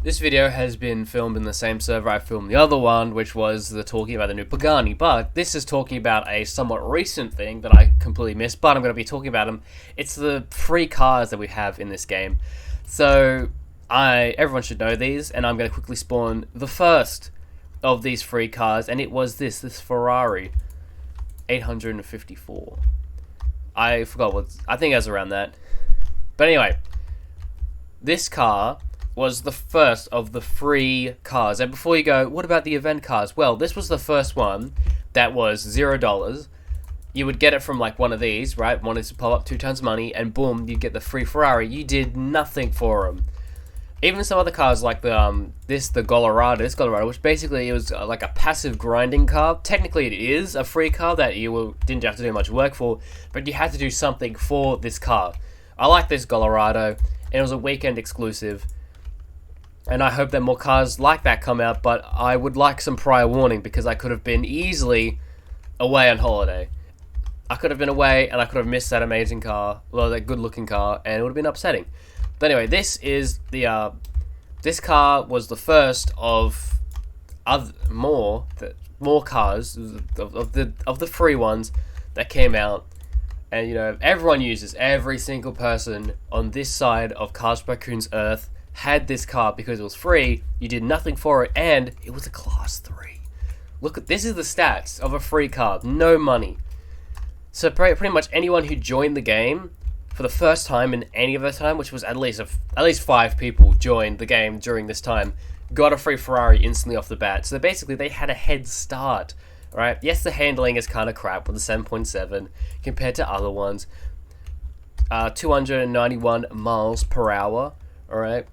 This video has been filmed in the same server I filmed the other one, which was the talking about the new Pagani, but this is talking about a somewhat recent thing that I completely missed, but I'm going to be talking about them. It's the free cars that we have in this game. So, everyone should know these, and I'm going to quickly spawn the first of these free cars, and it was this Ferrari 854. I forgot what, I think it was around that. But anyway, this car was the first of the free cars. And before you go, what about the event cars? Well, this was the first one that was $0. You would get it from like one of these, right? One is to pop up 2 times money, and boom, you get the free Ferrari. You did nothing for them. Even some other cars like the this Colorado, which basically it was like a passive grinding car. Technically, it is a free car that you didn't have to do much work for, but you had to do something for this car. I like this Colorado, and it was a weekend exclusive. And I hope that more cars like that come out, but I would like some prior warning because I could have been easily away on holiday. I could have been away and I could have missed that amazing car, well, that good-looking car, and it would have been upsetting. But anyway, this is the this car was the first of more cars of the free ones that came out, and you know everyone uses every single person on this side of Cars Raccoon's Earth had this car because it was free. You did nothing for it, and it was a class 3. Look at this is the stats of a free car, no money. So pretty much anyone who joined the game for the first time in any of the time, which was at least 5 people joined the game during this time, got a free Ferrari instantly off the bat. So basically they had a head start, right? Yes, the handling is kind of crap with the 7.7 compared to other ones. 291 miles per hour. Alright,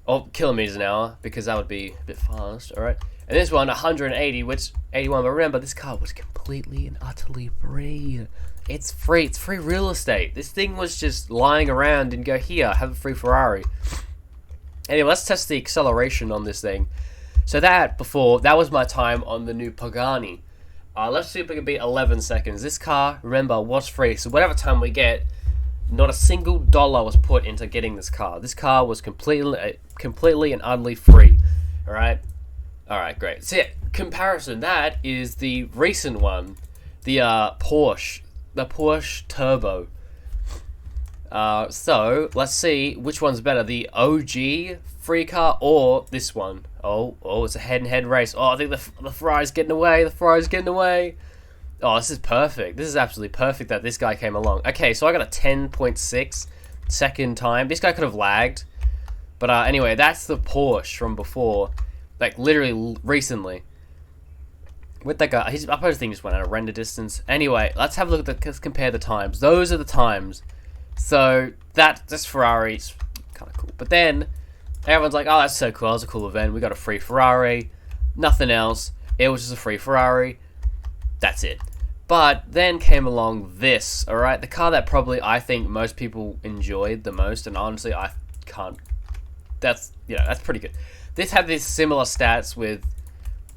or kilometers an hour, because that would be a bit fast, alright. And this one, 180, which, 81, but remember, this car was completely and utterly free. It's free real estate. This thing was just lying around and go, here, have a free Ferrari. Anyway, let's test the acceleration on this thing. So that was my time on the new Pagani. Let's see if we can beat 11 seconds. This car, remember, was free, so whatever time we get, not a single dollar was put into getting this car. This car was completely and utterly free. Alright, great. So yeah, comparison, that is the recent one. The Porsche Turbo. So, let's see which one's better. The OG free car or this one. Oh, it's a head-to-head race. Oh, I think the Ferrari's getting away. Oh, this is perfect. This is absolutely perfect that this guy came along. Okay, so I got a 10.6 second time. This guy could have lagged. But anyway, that's the Porsche from before. Like, literally, recently. With that guy, I suppose the thing just went out of render distance. Anyway, let's have a look at let's compare the times. Those are the times. So, this Ferrari's kind of cool. But then, everyone's like, oh, that's so cool. That was a cool event. We got a free Ferrari. Nothing else. It was just a free Ferrari. That's it. But then came along this, alright? The car that probably I think most people enjoyed the most, and honestly, I can't. That's pretty good. This had these similar stats with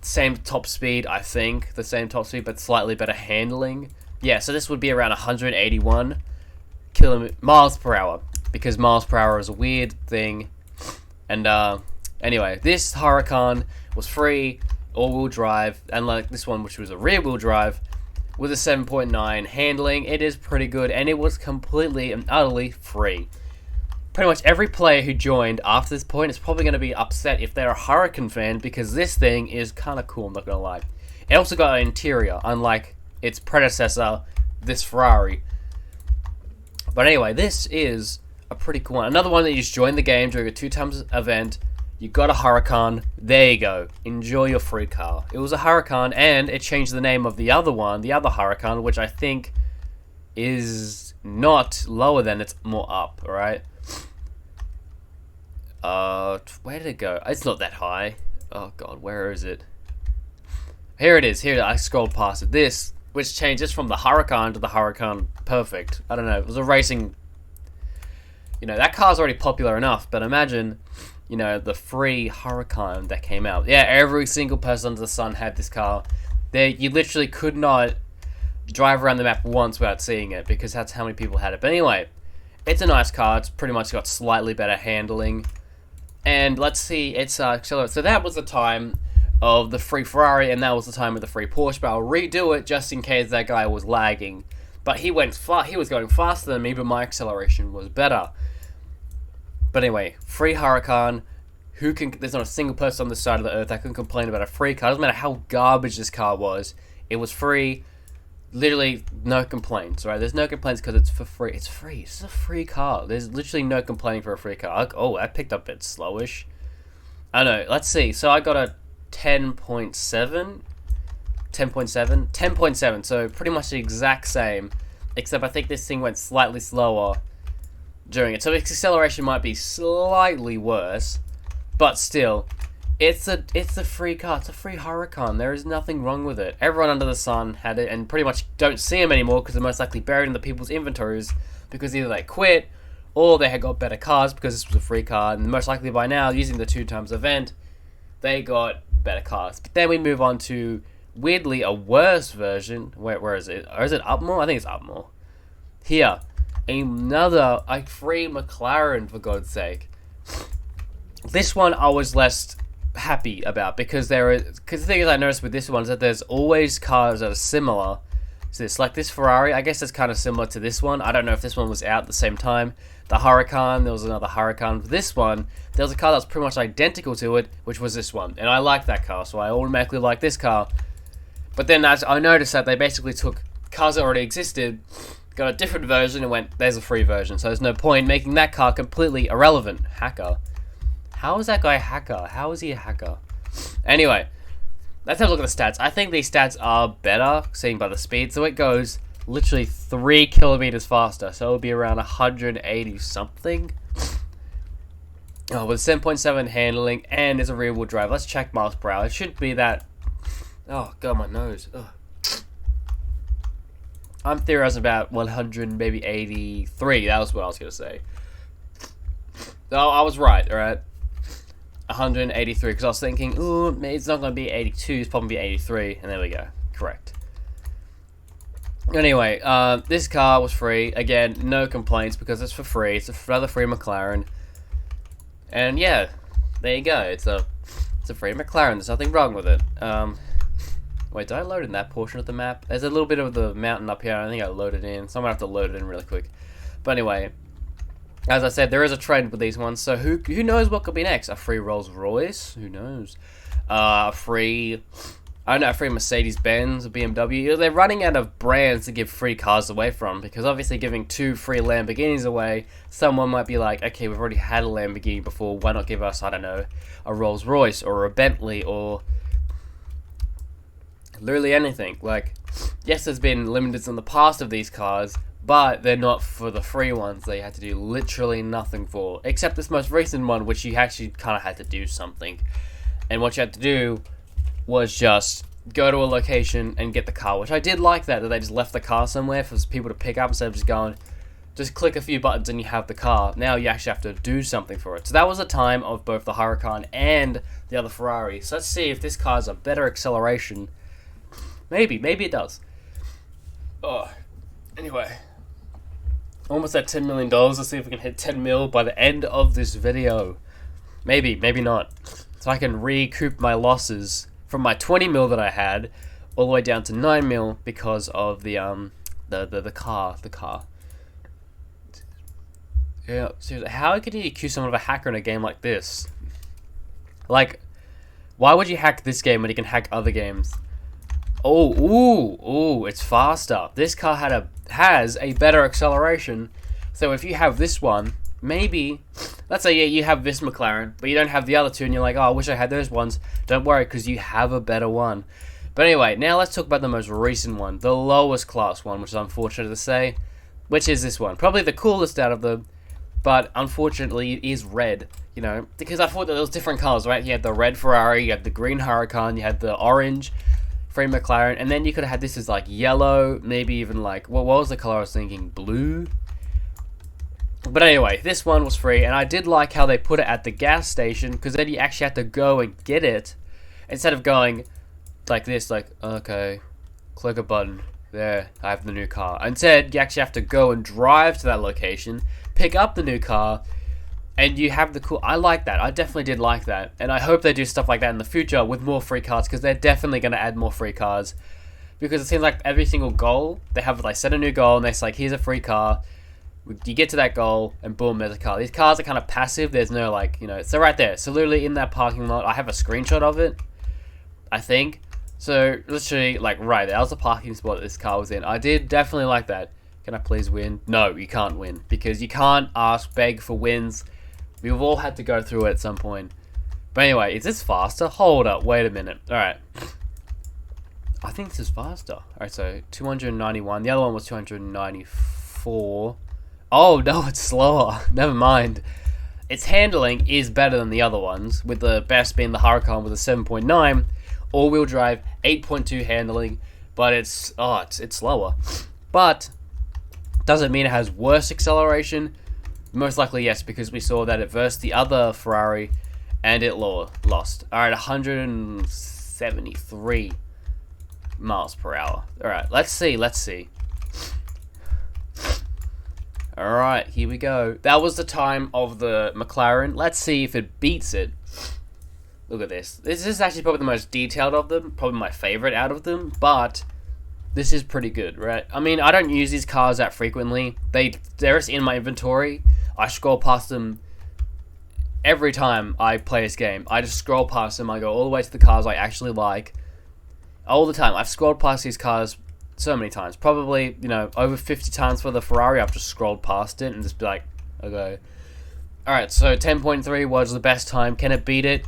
same top speed, I think. The same top speed, but slightly better handling. Yeah, so this would be around 181 miles per hour, because miles per hour is a weird thing. And, anyway, this Huracan was free, all-wheel drive, and like this one, which was a rear-wheel drive, with a 7.9 handling. It is pretty good, and it was completely and utterly free. Pretty much every player who joined after this point is probably going to be upset if they're a Huracan fan, because this thing is kind of cool, I'm not going to lie. It also got an interior, unlike its predecessor, this Ferrari. But anyway, this is a pretty cool one. Another one that you just joined the game during a 2 times event. You got a Huracan. There you go. Enjoy your free car. It was a Huracan, and it changed the name of the other one, the other Huracan, which I think is not lower than, it's more up, alright? Where did it go? It's not that high. Oh god, where is it? Here it is. Here, I scrolled past it. This, which changes from the Huracan to the Huracan Perfect. I don't know. It was a racing. You know, that car's already popular enough, but imagine, you know, the free Huracan that came out. Yeah, every single person under the sun had this car. You literally could not drive around the map once without seeing it, because that's how many people had it. But anyway, it's a nice car. It's pretty much got slightly better handling. And let's see, it's accelerated. So that was the time of the free Ferrari, and that was the time of the free Porsche. But I'll redo it just in case that guy was lagging. But he was going faster than me, but my acceleration was better. But anyway, free Huracan. There's not a single person on this side of the earth that can complain about a free car. Doesn't matter how garbage this car was. It was free. Literally no complaints, right? There's no complaints because it's for free. It's free. It's a free car. There's literally no complaining for a free car. Oh, I picked up a bit slowish. I know. Let's see. So I got a 10.7. 10.7. So pretty much the exact same. Except I think this thing went slightly slower during it. So its acceleration might be slightly worse. But still, it's a free car. It's a free Huracan. There is nothing wrong with it. Everyone under the sun had it, and pretty much don't see them anymore because they're most likely buried in the people's inventories because either they quit or they had got better cars because this was a free car, and most likely by now, using the 2x event, they got better cars. But then we move on to, weirdly, a worse version. Where is it? Or is it Upmore? I think it's Upmore. Here, another free McLaren, for God's sake. This one I was less happy about because the thing is I noticed with this one is that there's always cars that are similar to this. Like this Ferrari, I guess it's kind of similar to this one. I don't know if this one was out at the same time. The Huracan, there was another Huracan. For this one, there was a car that was pretty much identical to it, which was this one. And I liked that car, so I automatically liked this car. But then as I noticed that they basically took cars that already existed, got a different version and went, there's a free version. So there's no point making that car completely irrelevant. Hacker. How is that guy a hacker? How is he a hacker? Anyway, let's have a look at the stats. I think these stats are better, seen by the speed. So it goes literally 3 kilometers faster. So it'll be around 180 something. Oh, with 7.7 handling and there's a rear wheel drive. Let's check miles per hour. It should be that. Oh, God, my nose. Ugh. I'm theorizing about 100, maybe 83. That was what I was going to say. Oh, I was right, alright. 183, because I was thinking, ooh, it's not going to be 82, it's probably be 83, and there we go. Correct. Anyway, this car was free. Again, no complaints, because it's for free. It's another free McLaren. And yeah, there you go. It's a free McLaren. There's nothing wrong with it. Wait, did I load in that portion of the map? There's a little bit of the mountain up here. I think I loaded in, so I'm going to have to load it in really quick. But anyway, as I said, there is a trend with these ones, so who knows what could be next? A free Rolls Royce? Who knows? A free Mercedes-Benz, a BMW. They're running out of brands to give free cars away from, because obviously giving 2 free Lamborghinis away, someone might be like, okay, we've already had a Lamborghini before, why not give us, I don't know, a Rolls Royce, or a Bentley, or literally anything. Like, yes, there's been limiteds in the past of these cars, but they're not for the free ones. They had to do literally nothing for. Except this most recent one, which you actually kind of had to do something. And what you had to do was just go to a location and get the car. Which I did like that they just left the car somewhere for people to pick up instead of just going, just click a few buttons and you have the car. Now you actually have to do something for it. So that was the time of both the Huracan and the other Ferrari. So let's see if this car has a better acceleration. Maybe it does. Oh, anyway. Almost at $10 million. Let's see if we can hit 10 mil by the end of this video. Maybe not. So I can recoup my losses from my 20 mil that I had all the way down to 9 mil because of the car. Yeah, seriously, how could you accuse someone of a hacker in a game like this? Like, why would you hack this game when you can hack other games? Oh, it's faster. This car has a better acceleration. So if you have this one, maybe, let's say you have this McLaren, but you don't have the other two, and you're like, oh, I wish I had those ones. Don't worry, because you have a better one. But anyway, now let's talk about the most recent one, the lowest class one, which is unfortunate to say, which is this one. Probably the coolest out of them, but unfortunately it is red. You know, because I thought that there was different colors, right? You had the red Ferrari, you had the green Huracan, you had the orange free McLaren, and then you could have had this as like yellow, maybe even like, what was the color I was thinking? Blue? But anyway, this one was free, and I did like how they put it at the gas station, because then you actually had to go and get it, instead of going like this, like, okay, click a button, there, I have the new car. Instead, you actually have to go and drive to that location, pick up the new car, And you have the cool... I like that. I definitely did like that. And I hope they do stuff like that in the future with more free cars, because they're definitely going to add more free cars. Because it seems like every single goal, they have like set a new goal and they're like, here's a free car. You get to that goal and boom, there's a car. These cars are kind of passive. There's no like, so right there. So literally in that parking lot, I have a screenshot of it, I think. So literally like right there, that was the parking spot that this car was in. I did definitely like that. Can I please win? No, you can't win, because you can't beg for wins. We've all had to go through it at some point. But anyway, is this faster? Hold up, wait a minute. Alright. I think this is faster. Alright, so 291. The other one was 294. Oh, no, it's slower. Never mind. Its handling is better than the other ones, with the best being the Huracan with a 7.9. All-wheel drive, 8.2 handling, but it's slower. But does it mean it has worse acceleration? Most likely yes, because we saw that it versed the other Ferrari and it lost. Alright, 173 miles per hour. Alright, let's see. Alright, here we go. That was the time of the McLaren. Let's see if it beats it. Look at this. This is actually probably the most detailed of them. Probably my favorite out of them. But this is pretty good, right? I mean, I don't use these cars that frequently. They're just in my inventory. I scroll past them every time I play this game. I just scroll past them. I go all the way to the cars I actually like. All the time. I've scrolled past these cars so many times. Probably, over 50 times for the Ferrari. I've just scrolled past it and just be like, okay. Alright, so 10.3 was the best time. Can it beat it?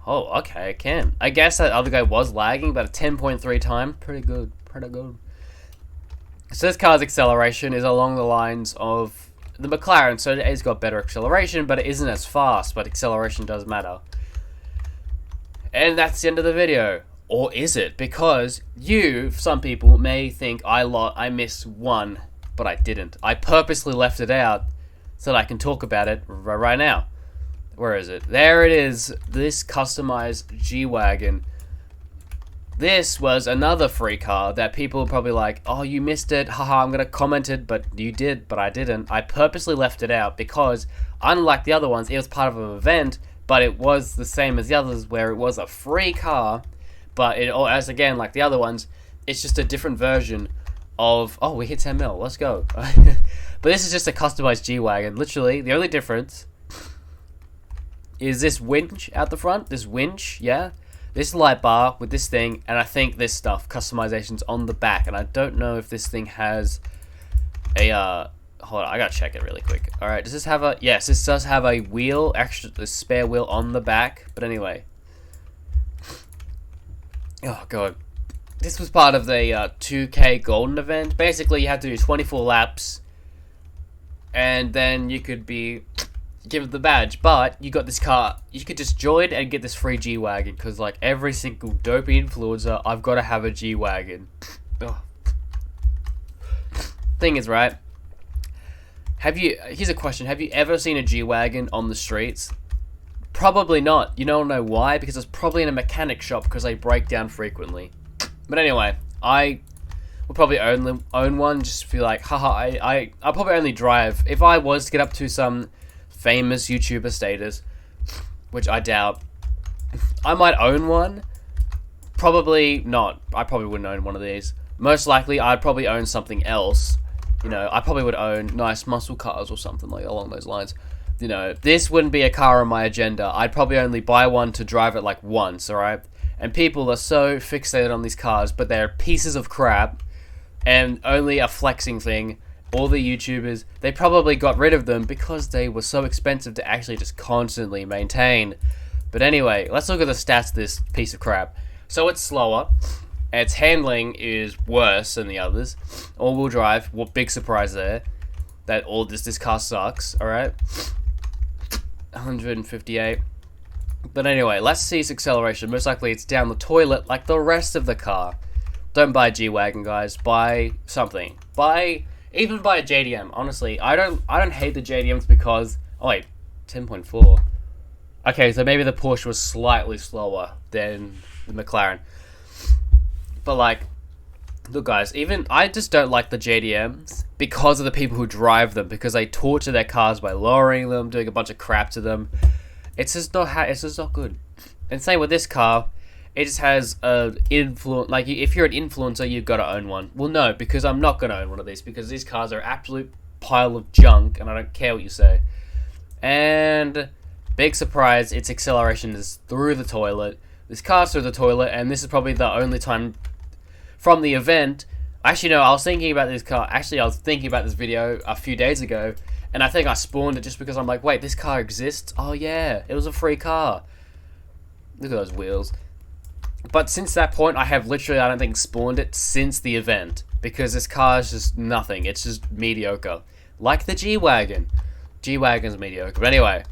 Oh, okay, it can. I guess that other guy was lagging, but a 10.3 time, pretty good. So this car's acceleration is along the lines of the McLaren. So it has got better acceleration, but it isn't as fast, but acceleration does matter. And that's the end of the video. Or is it? Because some people may think I missed one, but I didn't. I purposely left it out so that I can talk about it right now. Where is it? There it is. This customized G-Wagon. This was another free car that people are probably like, oh, you missed it. Haha, I'm going to comment it, but you did, but I didn't. I purposely left it out because, unlike the other ones, it was part of an event, but it was the same as the others where it was a free car, but again, like the other ones, it's just a different version of, oh, we hit 10 mil. Let's go. But this is just a customized G-Wagon. Literally, the only difference is this winch out the front, this light bar with this thing, and I think this stuff, customizations on the back, and I don't know if this thing has a, hold on, I gotta check it really quick. Alright, does this have a, yes, this does have a spare wheel on the back, but anyway. Oh god. This was part of the 2K Golden event. Basically, you had to do 24 laps, and then you could be give it the badge, but you got this car. You could just join and get this free G-Wagon, because like every single dopey influencer, I've got to have a G-Wagon. Thing is, right? Here's a question. Have you ever seen a G-Wagon on the streets? Probably not. You don't know why? Because it's probably in a mechanic shop, because they break down frequently. But anyway, I will probably own one, just feel like, haha, I'll probably only drive. If I was to get up to some famous YouTuber status, which I doubt, I might own one. Probably not. I probably wouldn't own one of these. Most likely, I'd probably own something else. I probably would own nice muscle cars or something like along those lines. This wouldn't be a car on my agenda. I'd probably only buy one to drive it like once, alright? And people are so fixated on these cars, but they're pieces of crap and only a flexing thing. All the YouTubers, they probably got rid of them because they were so expensive to actually just constantly maintain. But anyway, let's look at the stats of this piece of crap. So it's slower. Its handling is worse than the others. All-wheel drive, what big surprise there. That this car sucks, alright? 158. But anyway, let's see its acceleration. Most likely it's down the toilet like the rest of the car. Don't buy a G-Wagon, guys. Buy something. Even buy a JDM. Honestly, I don't hate the JDMs because, oh wait, 10.4. Okay, so maybe the Porsche was slightly slower than the McLaren. But like, Look, guys, even I just don't like the JDMs because of the people who drive them, because they torture their cars by lowering them, doing a bunch of crap to them. It's just not good. And same with this car, it just has a influence. Like, if you're an influencer, you've got to own one. Well, no, because I'm not gonna own one of these, because these cars are an absolute pile of junk, and I don't care what you say. And big surprise, its acceleration is through the toilet. This car's through the toilet, and this is probably the only time from the event. Actually, no, I was thinking about this car. Actually, I was thinking about this video a few days ago, and I think I spawned it just because I'm like, wait, this car exists? Oh yeah, it was a free car. Look at those wheels. But since that point, I have literally, I don't think, spawned it since the event, because this car is just nothing. It's just mediocre. Like the G-Wagon. G-Wagon's mediocre. But anyway,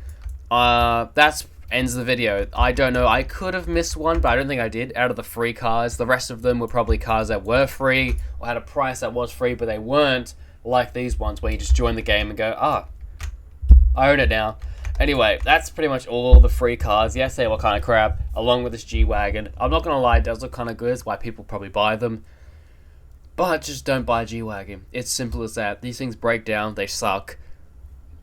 that's ends the video. I don't know, I could have missed one, but I don't think I did. Out of the free cars, the rest of them were probably cars that were free, or had a price that was free, but they weren't like these ones where you just join the game and go, I own it now. Anyway, that's pretty much all the free cars. Yes, they were kind of crap, along with this G-Wagon. I'm not gonna lie, it does look kind of good. That's why people probably buy them. But just don't buy a G-Wagon. It's simple as that. These things break down, they suck.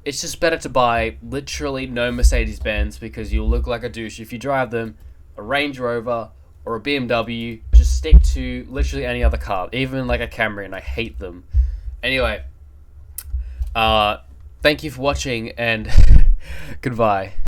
It's just better to buy literally no Mercedes-Benz, because you'll look like a douche if you drive them. A Range Rover or a BMW, just stick to literally any other car, even like a Camry, and I hate them. Anyway, thank you for watching, and goodbye.